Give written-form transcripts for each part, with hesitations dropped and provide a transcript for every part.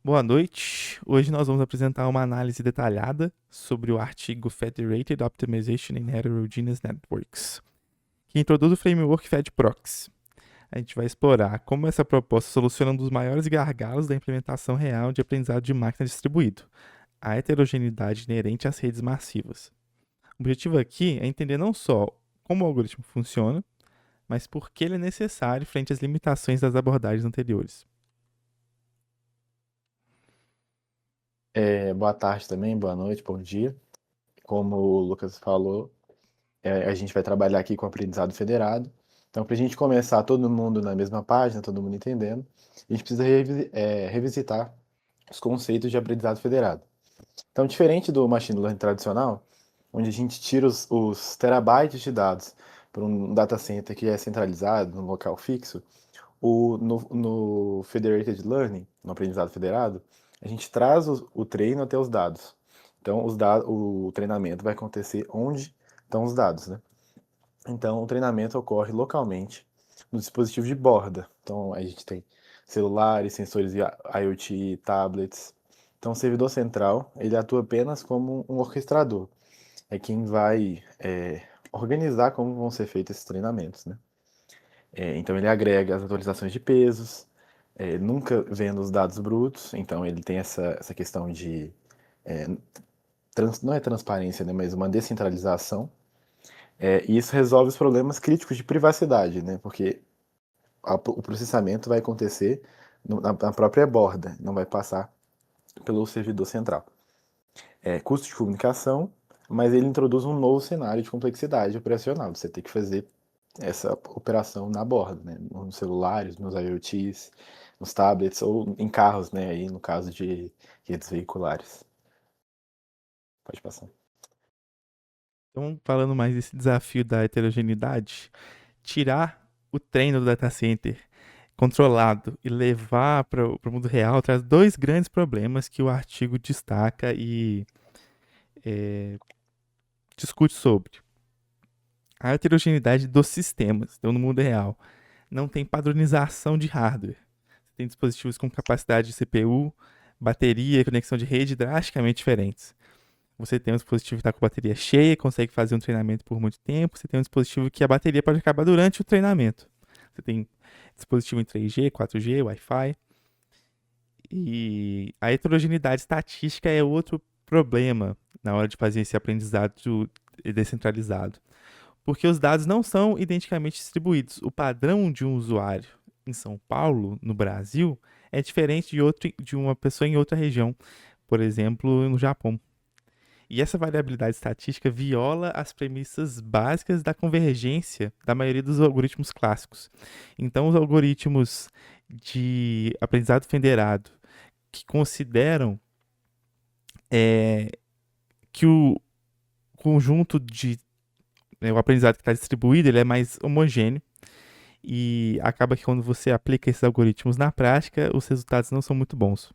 Boa noite. Hoje nós vamos apresentar uma análise detalhada sobre o artigo Federated Optimization in Heterogeneous Networks, que introduz o framework FedProxy. A gente vai explorar como essa proposta soluciona um dos maiores gargalos da implementação real de aprendizado de máquina distribuído, a heterogeneidade inerente às redes massivas. O objetivo aqui é entender não só como o algoritmo funciona, mas por que ele é necessário frente às limitações das abordagens anteriores. Boa tarde também, boa noite, bom dia. Como o Lucas falou, a gente vai trabalhar aqui com aprendizado federado. Então, para a gente começar todo mundo na mesma página, todo mundo entendendo, a gente precisa revisitar os conceitos de aprendizado federado. Então, diferente do machine learning tradicional, onde a gente tira os terabytes de dados para um data center que é centralizado, num local fixo, no Federated Learning, no aprendizado federado, a gente traz o treino até os dados. Então, o treinamento vai acontecer onde estão os dados, né? Então, o treinamento ocorre localmente no dispositivo de borda. Então, a gente tem celulares, sensores IoT, tablets. Então, o servidor central, ele atua apenas como um orquestrador. É quem vai organizar como vão ser feitos esses treinamentos, né? Então ele agrega as atualizações de pesos, nunca vendo os dados brutos, então ele tem essa questão de, é, não é transparência, né, mas uma descentralização, e isso resolve os problemas críticos de privacidade, né, porque o processamento vai acontecer na própria borda, não vai passar pelo servidor central. Custo de comunicação, mas ele introduz um novo cenário de complexidade operacional, você tem que fazer essa operação na borda, né? Nos celulares, nos IoTs, nos tablets ou em carros, né? Aí no caso de redes veiculares. Pode passar. Então, falando mais desse desafio da heterogeneidade, tirar o treino do data center controlado e levar para o mundo real traz dois grandes problemas que o artigo destaca e é, discute sobre. A heterogeneidade dos sistemas, então no mundo real, não tem padronização de hardware. Você tem dispositivos com capacidade de CPU, bateria e conexão de rede drasticamente diferentes. Você tem um dispositivo que está com a bateria cheia, consegue fazer um treinamento por muito tempo. Você tem um dispositivo que a bateria pode acabar durante o treinamento. Você tem dispositivo em 3G, 4G, Wi-Fi. E a heterogeneidade estatística é outro problema na hora de fazer esse aprendizado descentralizado. Porque os dados não são identicamente distribuídos. O padrão de um usuário em São Paulo, no Brasil, é diferente de uma pessoa em outra região, por exemplo, no Japão. E essa variabilidade estatística viola as premissas básicas da convergência da maioria dos algoritmos clássicos. Então, os algoritmos de aprendizado federado que consideram é, que o conjunto de o aprendizado que está distribuído ele é mais homogêneo e acaba que quando você aplica esses algoritmos na prática, os resultados não são muito bons.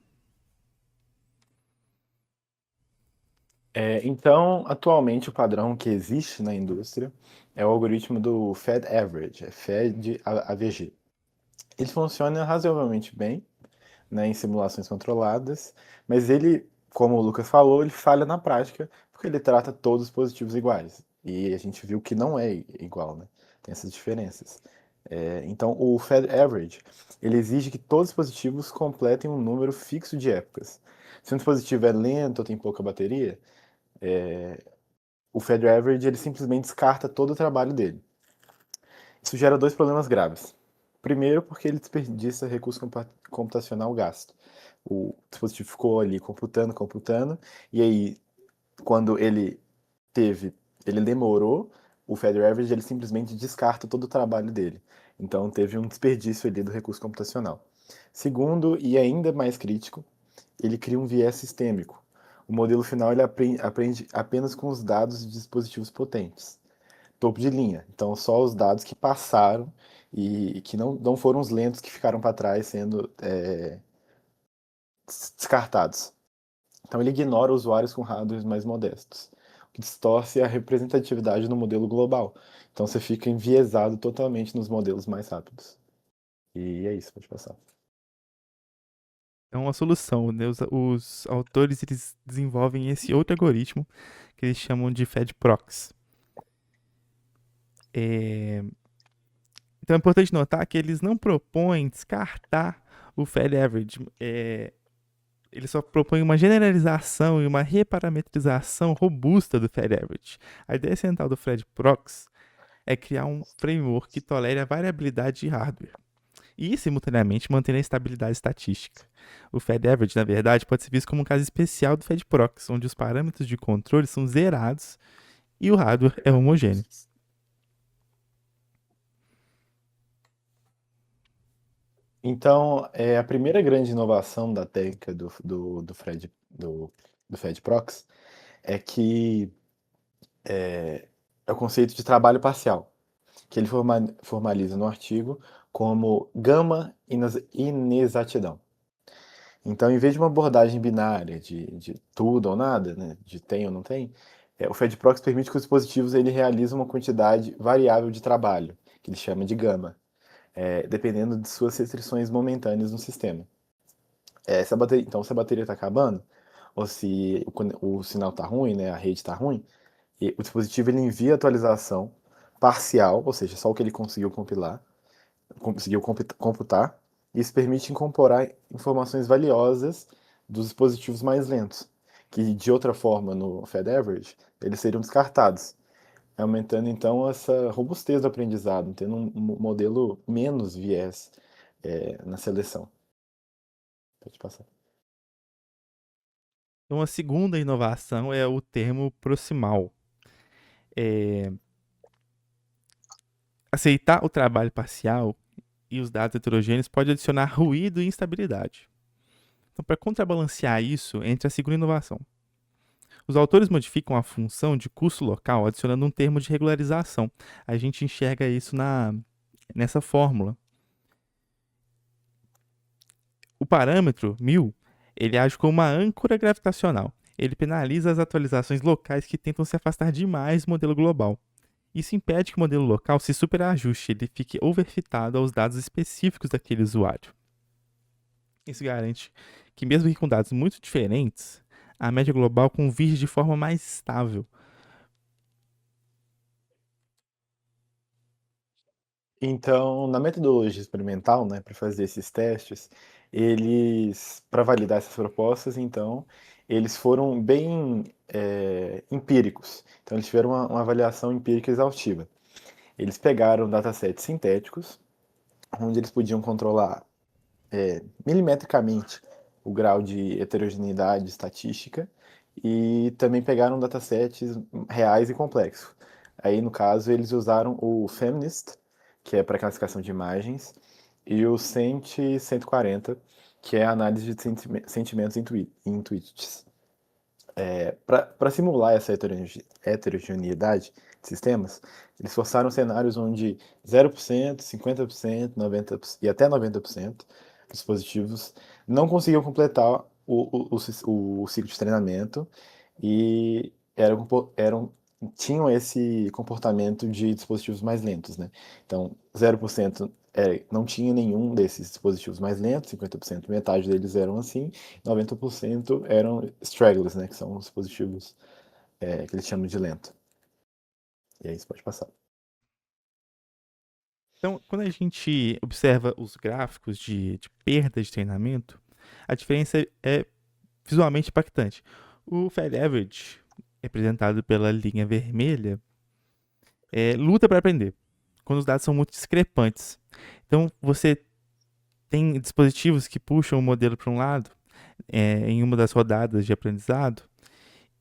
Então, atualmente o padrão que existe na indústria é o algoritmo do Fed Average, Fed AVG. Ele funciona razoavelmente bem, né, em simulações controladas, mas ele, como o Lucas falou, ele falha na prática porque ele trata todos os positivos iguais. E a gente viu que não é igual, né? Tem essas diferenças. Então, o Fed Average, ele exige que todos os dispositivos completem um número fixo de épocas. Se um dispositivo é lento ou tem pouca bateria, o Fed Average ele simplesmente descarta todo o trabalho dele. Isso gera dois problemas graves. Primeiro, porque ele desperdiça recurso computacional gasto. O dispositivo ficou ali computando, e aí, quando teve, ele demorou, o Federal Average ele simplesmente descarta todo o trabalho dele. Então, teve um desperdício ali do recurso computacional. Segundo, e ainda mais crítico, ele cria um viés sistêmico. O modelo final ele aprende apenas com os dados de dispositivos potentes topo de linha. Então, só os dados que passaram e que não foram os lentos que ficaram para trás sendo descartados. Então, ele ignora usuários com hardwares mais modestos, o que distorce a representatividade no modelo global. Então, você fica enviesado totalmente nos modelos mais rápidos. E é isso, pode passar. é uma solução, né? Os autores eles desenvolvem esse outro algoritmo que eles chamam de FedProx. É, Então é importante notar que eles não propõem descartar o Fed Average. Eles só propõem uma generalização e uma reparametrização robusta do Fed Average. A ideia central do FedProx é criar um framework que tolere a variabilidade de hardware e, simultaneamente, manter a estabilidade estatística. O Fed Average, na verdade, pode ser visto como um caso especial do FedProx, onde os parâmetros de controle são zerados e o hardware é homogêneo. Então, a primeira grande inovação da técnica do FedProx é que é o conceito de trabalho parcial, que ele formaliza no artigo como gama inexatidão. Então, em vez de uma abordagem binária de tudo ou nada, né, de tem ou não tem, o FedProx permite que os dispositivos ele realizem uma quantidade variável de trabalho, que ele chama de gama, dependendo de suas restrições momentâneas no sistema. Então, se a bateria está acabando, ou se o sinal está ruim, né, a rede está ruim, e o dispositivo ele envia atualização parcial, ou seja, só o que ele conseguiu computar, e isso permite incorporar informações valiosas dos dispositivos mais lentos, que de outra forma no Fed Average eles seriam descartados, aumentando então essa robustez do aprendizado, tendo um modelo menos viés na seleção. Pode passar. Então, a segunda inovação é o termo proximal. É, Aceitar o trabalho parcial e os dados heterogêneos pode adicionar ruído e instabilidade. Então, para contrabalancear isso, entra a segunda inovação. Os autores modificam a função de custo local adicionando um termo de regularização. A gente enxerga isso nessa fórmula. O parâmetro 1000, ele age como uma âncora gravitacional. Ele penaliza as atualizações locais que tentam se afastar demais do modelo global. Isso impede que o modelo local se superajuste, ele fique overfitado aos dados específicos daquele usuário. Isso garante que, mesmo que com dados muito diferentes, a média global converge de forma mais estável. Então, na metodologia experimental, né, para fazer esses testes, para validar essas propostas, então, eles foram bem empíricos. Então, eles tiveram uma avaliação empírica exaustiva. Eles pegaram datasets sintéticos, onde eles podiam controlar milimetricamente o grau de heterogeneidade estatística, e também pegaram datasets reais e complexos. Aí, no caso, eles usaram o Feminist, que é para classificação de imagens, e o Cent 140, que é a análise de sentimentos intuitos. Para simular essa heterogeneidade de sistemas, eles forçaram cenários onde 0%, 50%, 90% e até 90% dos dispositivos não conseguiam completar o ciclo de treinamento e tinham esse comportamento de dispositivos mais lentos, né? Então, 0% não tinha nenhum desses dispositivos mais lentos, 50%, metade deles eram assim, 90% eram stragglers, né, que são os dispositivos que eles chamam de lento. E aí você pode passar. Então, quando a gente observa os gráficos de perda de treinamento, a diferença é visualmente impactante. O Fed Average, representado pela linha vermelha, luta para aprender, quando os dados são muito discrepantes. Então, você tem dispositivos que puxam o modelo para um lado, em uma das rodadas de aprendizado,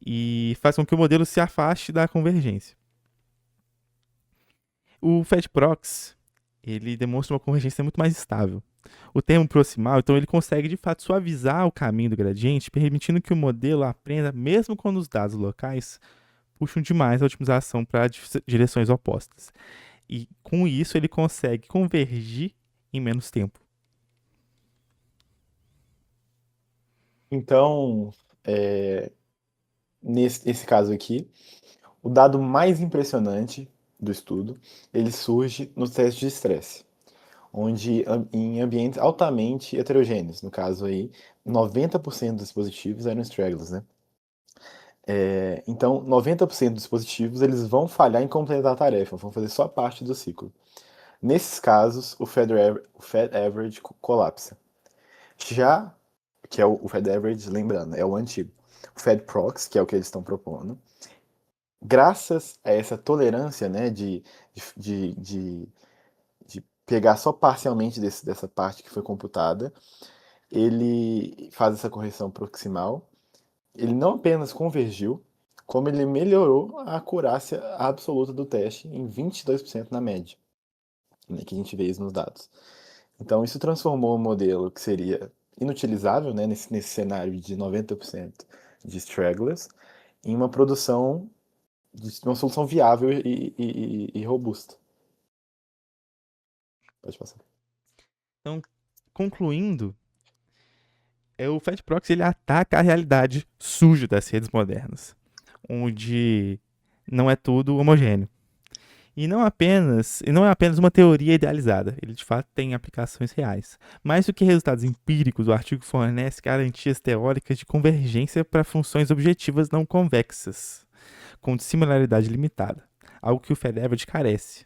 e faz com que o modelo se afaste da convergência. O FedProx, ele demonstra uma convergência muito mais estável. O termo proximal, então, ele consegue de fato suavizar o caminho do gradiente, permitindo que o modelo aprenda mesmo quando os dados locais puxam demais a otimização para direções opostas. E com isso ele consegue convergir em menos tempo. Então, nesse caso aqui, o dado mais impressionante do estudo, ele surge nos testes de estresse. onde em ambientes altamente heterogêneos, no caso aí, 90% dos dispositivos eram stragglers, né? Então, 90% dos dispositivos eles vão falhar em completar a tarefa, vão fazer só parte do ciclo. Nesses casos, o Fed Average colapsa. Já, que é o Fed Average, lembrando, é o antigo. O Fed Prox, que é o que eles estão propondo, graças a essa tolerância, né, de, de, de pegar só parcialmente dessa parte que foi computada, ele faz essa correção proximal. Ele não apenas convergiu, como ele melhorou a acurácia absoluta do teste em 22% na média, né, que a gente vê isso nos dados. Então, isso transformou o modelo que seria inutilizável, né, nesse cenário de 90% de stragglers em uma produção, uma solução viável e robusta. Pode passar. Então, concluindo, o FedProxy ele ataca a realidade suja das redes modernas, onde não é tudo homogêneo. E não é apenas uma teoria idealizada, ele de fato tem aplicações reais. Mais do que resultados empíricos, o artigo fornece garantias teóricas de convergência para funções objetivas não convexas, com similaridade limitada, algo que o FedAverage carece.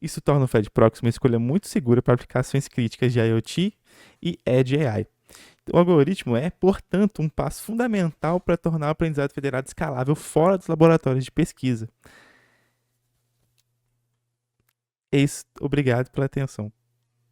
Isso torna o FedProxy uma escolha muito segura para aplicações críticas de IoT e Edge AI. O algoritmo é, portanto, um passo fundamental para tornar o aprendizado federado escalável fora dos laboratórios de pesquisa. É isso. Obrigado pela atenção.